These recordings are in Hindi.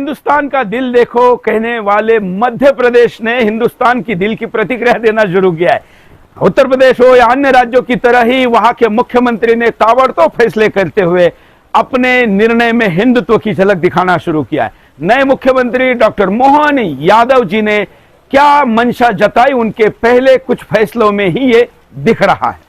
हिंदुस्तान का दिल देखो कहने वाले मध्य प्रदेश ने हिंदुस्तान की दिल की प्रतिक्रिया देना शुरू किया है। उत्तर प्रदेश हो या अन्य राज्यों की तरह ही वहां के मुख्यमंत्री ने ताबड़तोड़ फैसले करते हुए अपने निर्णय में हिंदुत्व की झलक दिखाना शुरू किया है। नए मुख्यमंत्री डॉक्टर मोहन यादव जी ने क्या मंशा जताई, उनके पहले कुछ फैसलों में ही ये दिख रहा है।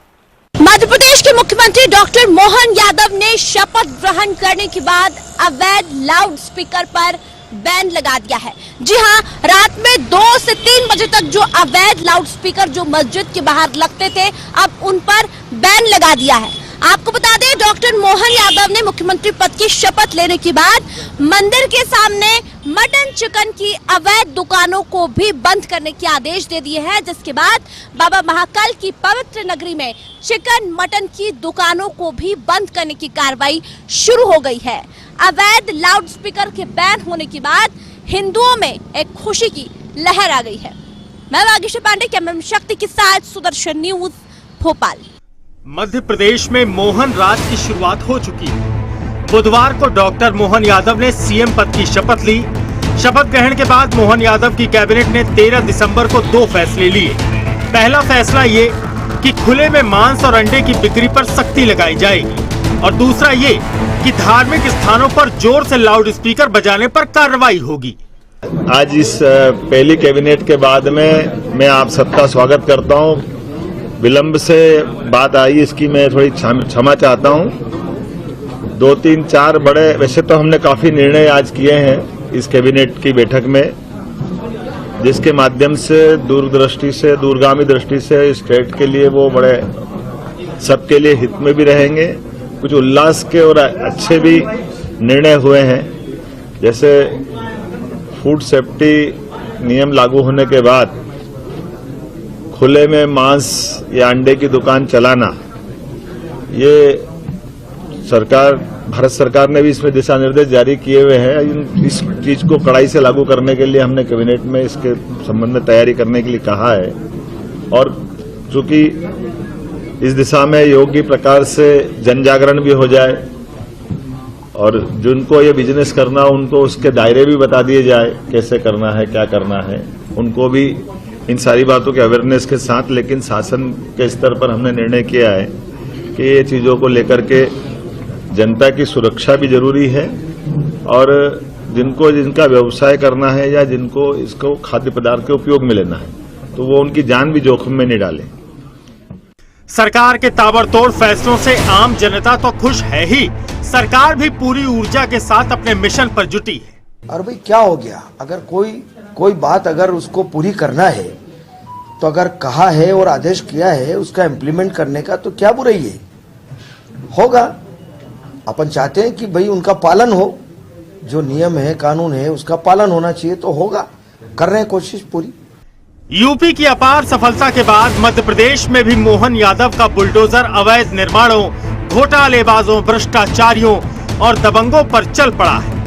मध्य प्रदेश के मुख्यमंत्री डॉक्टर मोहन यादव ने शपथ ग्रहण करने के बाद अवैध लाउड स्पीकर पर बैन लगा दिया है। जी हां, रात में 2 से 3 बजे तक जो अवैध लाउड स्पीकर जो मस्जिद के बाहर लगते थे, अब उन पर बैन लगा दिया है। आपको बता दें, डॉक्टर मोहन यादव ने मुख्यमंत्री पद की शपथ लेने के बाद मंदिर के सामने मटन चिकन की अवैध दुकानों को भी बंद करने के आदेश दे दिए हैं, जिसके बाद बाबा महाकाल की पवित्र नगरी में चिकन मटन की दुकानों को भी बंद करने की कार्रवाई शुरू हो गई है। अवैध लाउड स्पीकर के बैन होने के बाद हिंदुओं में एक खुशी की लहर आ गई है। मैं वागीश पांडे, कैमरामैन शक्ति के साथ सुदर्शन न्यूज, भोपाल। मध्य प्रदेश में मोहन राज की शुरुआत हो चुकी है। बुधवार को डॉक्टर मोहन यादव ने सीएम पद की शपथ ली। शपथ ग्रहण के बाद मोहन यादव की कैबिनेट ने 13 दिसंबर को 2 फैसले लिए। पहला फैसला ये कि खुले में मांस और अंडे की बिक्री पर सख्ती लगाई जाएगी और दूसरा ये कि धार्मिक स्थानों पर जोर से लाउड स्पीकर बजाने पर कार्रवाई होगी। आज इस पहली कैबिनेट के बाद में मैं आप सबका स्वागत करता हूँ। विलंब से बात आई, इसकी मैं थोड़ी क्षमा चाहता हूँ। 2, 3, 4 बड़े, वैसे तो हमने काफी निर्णय आज किए हैं इस कैबिनेट की बैठक में, जिसके माध्यम से दूरदृष्टि से, दूरगामी दृष्टि से स्टेट के लिए वो बड़े सबके लिए हित में भी रहेंगे। कुछ उल्लास के और अच्छे भी निर्णय हुए हैं, जैसे फूड सेफ्टी नियम लागू होने के बाद खुले में मांस या अंडे की दुकान चलाना, ये भारत सरकार ने भी इसमें दिशा निर्देश जारी किए हुए हैं। इस चीज को कड़ाई से लागू करने के लिए हमने कैबिनेट में इसके संबंध में तैयारी करने के लिए कहा है और चूंकि इस दिशा में योग्य प्रकार से जन जागरण भी हो जाए और जिनको ये बिजनेस करना उनको उसके दायरे भी बता दिए जाए, कैसे करना है, क्या करना है, उनको भी इन सारी बातों के अवेयरनेस के साथ। लेकिन शासन के स्तर पर हमने निर्णय किया है कि ये चीजों को लेकर के जनता की सुरक्षा भी जरूरी है और जिनका व्यवसाय करना है या जिनको इसको खाद्य पदार्थ के उपयोग में लेना है तो वो उनकी जान भी जोखिम में नहीं डालें। सरकार के ताबड़तोड़ फैसलों से आम जनता तो खुश है ही, सरकार भी पूरी ऊर्जा के साथ अपने मिशन पर जुटी है। और भाई क्या हो गया, अगर कोई बात अगर उसको पूरी करना है तो अगर कहा है और आदेश किया है उसका इम्प्लीमेंट करने का, तो क्या बुराई है, होगा। अपन चाहते हैं कि भाई उनका पालन हो, जो नियम है, कानून है, उसका पालन होना चाहिए, तो होगा। कर रहे हैं कोशिश पूरी। यूपी की अपार सफलता के बाद मध्य प्रदेश में भी मोहन यादव का बुलडोजर अवैध निर्माणों, घोटालेबाजों, भ्रष्टाचारियों और दबंगों पर चल पड़ा है।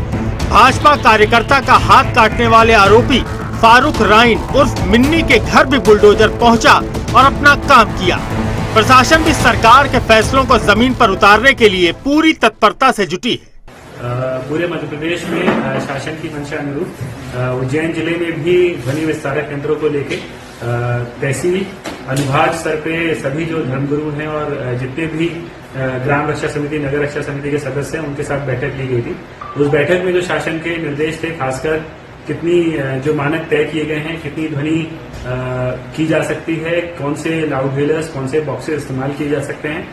भाजपा कार्यकर्ता का हाथ काटने वाले आरोपी फारूक राइन उर्फ मिन्नी के घर भी बुलडोजर पहुंचा और अपना काम किया। प्रशासन भी सरकार के फैसलों को जमीन पर उतारने के लिए पूरी तत्परता से जुटी है। पूरे मध्य प्रदेश में शासन की मंशा अनुरूप उज्जैन जिले में भी ध्वनि विस्तारक यंत्रों को लेके तहसील अनुभाग स्तर पे सभी जो धर्मगुरु हैं और जितने भी ग्राम रक्षा समिति, नगर रक्षा समिति के सदस्य हैं, उनके साथ बैठक ली गई थी। उस बैठक में जो शासन के निर्देश थे, खासकर कितनी जो मानक तय किए गए हैं, कितनी ध्वनि की जा सकती है, कौन से लाउड व्हीलर्स, कौन से बॉक्सेस इस्तेमाल किए जा सकते हैं,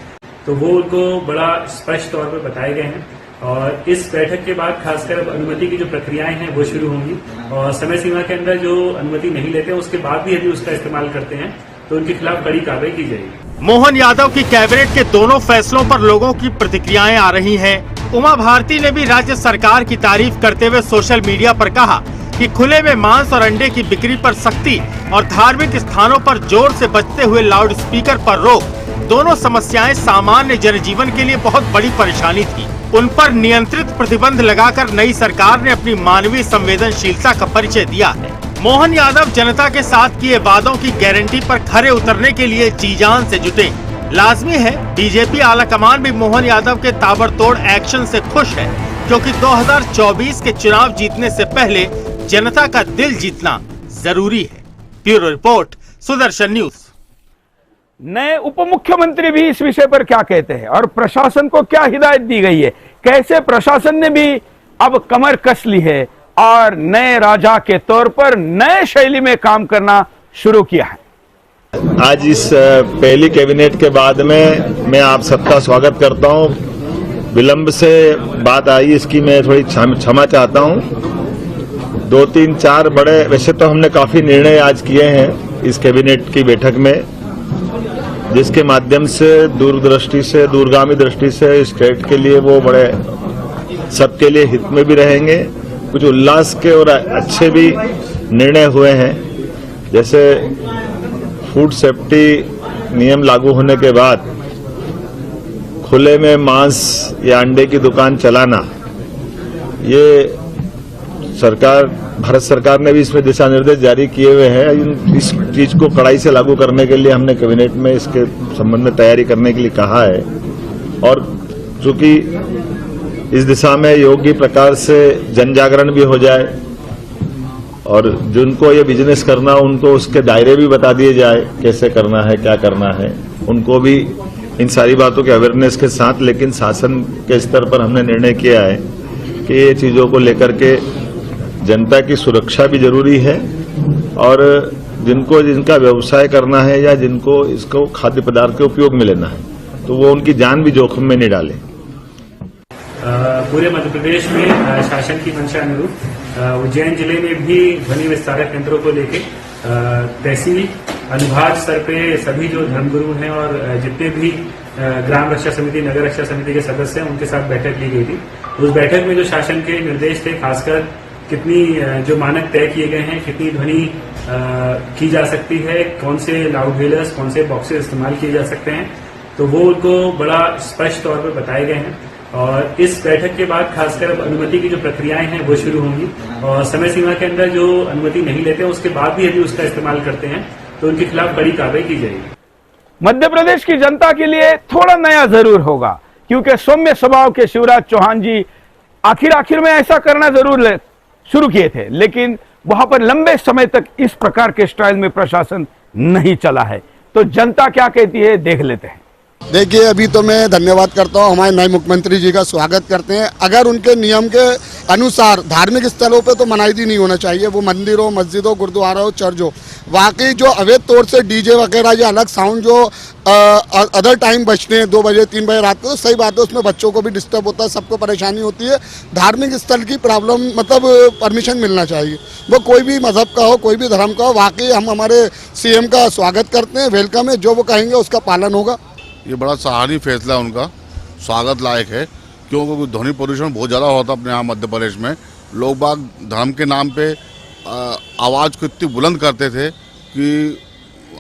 तो वो उनको बड़ा स्पष्ट तौर पर बताए गए हैं। और इस बैठक के बाद खासकर अब अनुमति की जो प्रक्रियाएं हैं वो शुरू होंगी और समय सीमा के अंदर जो अनुमति नहीं लेते हैं उसके बाद भी यदि उसका इस्तेमाल करते हैं तो उनके खिलाफ कड़ी कार्रवाई की जाएगी। मोहन यादव की कैबिनेट के दोनों फैसलों पर लोगों की प्रतिक्रियाएं आ रही हैं। उमा भारती ने भी राज्य सरकार की तारीफ करते हुए सोशल मीडिया पर कहा कि खुले में मांस और अंडे की बिक्री पर सख्ती और धार्मिक स्थानों पर जोर से बजते हुए लाउड स्पीकर पर रोक, दोनों समस्याएं सामान्य जनजीवन के लिए बहुत बड़ी परेशानी थी। उन पर नियंत्रित प्रतिबंध लगाकर नई सरकार ने अपनी मानवीय संवेदनशीलता का परिचय दिया है। मोहन यादव जनता के साथ किए वादों की गारंटी पर खरे उतरने के लिए जी जान से जुटे। लाजमी है बीजेपी आलाकमान भी मोहन यादव के ताबड़तोड़ एक्शन से खुश है, क्योंकि 2024 के चुनाव जीतने से पहले जनता का दिल जीतना जरूरी है। Bureau report, Sudarshan news. नए उप मुख्यमंत्री भी इस विषय पर क्या कहते हैं और प्रशासन को क्या हिदायत दी गई है, कैसे प्रशासन ने भी अब कमर कस ली है और नए राजा के तौर पर नए शैली में काम करना शुरू किया है। आज इस पहली कैबिनेट के बाद में मैं आप सबका स्वागत करता हूं। विलंब से बात आई, इसकी मैं थोड़ी क्षमा चाहता हूं। 2, 3, 4 बड़े, वैसे तो हमने काफी निर्णय आज किए हैं इस कैबिनेट की बैठक में, जिसके माध्यम से दूरदृष्टि से, दूरगामी दृष्टि से स्टेट के लिए वो बड़े सबके लिए हित में भी रहेंगे। कुछ उल्लास के और अच्छे भी निर्णय हुए हैं, जैसे फूड सेफ्टी नियम लागू होने के बाद खुले में मांस या अंडे की दुकान चलाना, ये भारत सरकार ने भी इसमें दिशा निर्देश जारी किए हुए हैं। इस चीज को कड़ाई से लागू करने के लिए हमने कैबिनेट में इसके संबंध में तैयारी करने के लिए कहा है, और चूंकि इस दिशा में योग्य प्रकार से जन जागरण भी हो जाए और जिनको ये बिजनेस करना उनको उसके दायरे भी बता दिए जाए, कैसे करना है, क्या करना है, उनको भी इन सारी बातों के अवेयरनेस के साथ। लेकिन शासन के स्तर पर हमने निर्णय किया है कि ये चीजों को लेकर के जनता की सुरक्षा भी जरूरी है, और जिनका व्यवसाय करना है या जिनको इसको खाद्य पदार्थ के उपयोग में लेना है, तो वो उनकी जान भी जोखिम में नहीं डाले। पूरे मध्य प्रदेश में शासन की मंशा अनुरूप उज्जैन जिले में भी ध्वनि विस्तारक यंत्रों को लेके तहसील अनुभाग स्तर पे सभी जो धर्मगुरु हैं और जितने भी ग्राम रक्षा समिति, नगर रक्षा समिति के सदस्य हैं, उनके साथ बैठक ली गई थी। उस बैठक में जो शासन के निर्देश थे, खासकर कितनी जो मानक तय किए गए हैं, कितनी ध्वनि की जा सकती है, कौन से लाउड व्हीलर्स, कौन से बॉक्सेस इस्तेमाल किए जा सकते हैं, तो वो उनको बड़ा स्पष्ट तौर पर बताए गए हैं। और इस बैठक के बाद खासकर अब अनुमति की जो प्रक्रियाएं हैं वो शुरू होंगी, और समय सीमा के अंदर जो अनुमति नहीं लेते हैं उसके बाद भी यदि उसका इस्तेमाल करते हैं तो उनके खिलाफ बड़ी कार्रवाई की जाएगी। मध्य प्रदेश की जनता के लिए थोड़ा नया जरूर होगा, क्योंकि सौम्य स्वभाव के शिवराज चौहान जी आखिर में ऐसा करना जरूर शुरू किए थे, लेकिन वहां पर लंबे समय तक इस प्रकार के स्टाइल में प्रशासन नहीं चला है। तो जनता क्या कहती है, देख लेते हैं। देखिए, अभी तो मैं धन्यवाद करता हूँ, हमारे नए मुख्यमंत्री जी का स्वागत करते हैं। अगर उनके नियम के अनुसार धार्मिक स्थलों पे तो मनाही नहीं होना चाहिए, वो मंदिर हो, मस्जिद हो, गुरुद्वारा हो, चर्च हो। वाकई जो अवैध तौर से डीजे वगैरह या अलग साउंड जो अदर टाइम बजते हैं 2 बजे 3 बजे रात को, तो सही बात है, उसमें बच्चों को भी डिस्टर्ब होता है, सबको परेशानी होती है। धार्मिक स्थल की प्रॉब्लम मतलब परमिशन मिलना चाहिए, वो कोई भी मजहब का हो, कोई भी धर्म का हो। वाकई हम हमारे सीएम का स्वागत करते हैं, वेलकम है, जो वो कहेंगे उसका पालन होगा। ये बड़ा सराहनीय फैसला उनका, स्वागत लायक है, क्योंकि ध्वनि प्रदूषण बहुत ज़्यादा होता अपने यहाँ मध्य प्रदेश में। लोग बाग धर्म के नाम पे आवाज़ को इतनी बुलंद करते थे कि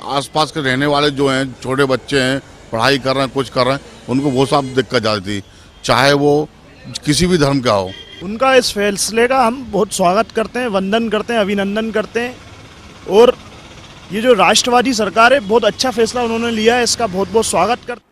आसपास के रहने वाले जो हैं, छोटे बच्चे हैं, पढ़ाई कर रहे हैं, कुछ कर रहे हैं, उनको बहुत सा दिक्कत जाती थी, चाहे वो किसी भी धर्म का हो। उनका इस फैसले का हम बहुत स्वागत करते हैं, वंदन करते हैं, अभिनंदन करते हैं। और ये जो राष्ट्रवादी सरकार है, बहुत अच्छा फैसला उन्होंने लिया है, इसका बहुत बहुत स्वागत करते हैं।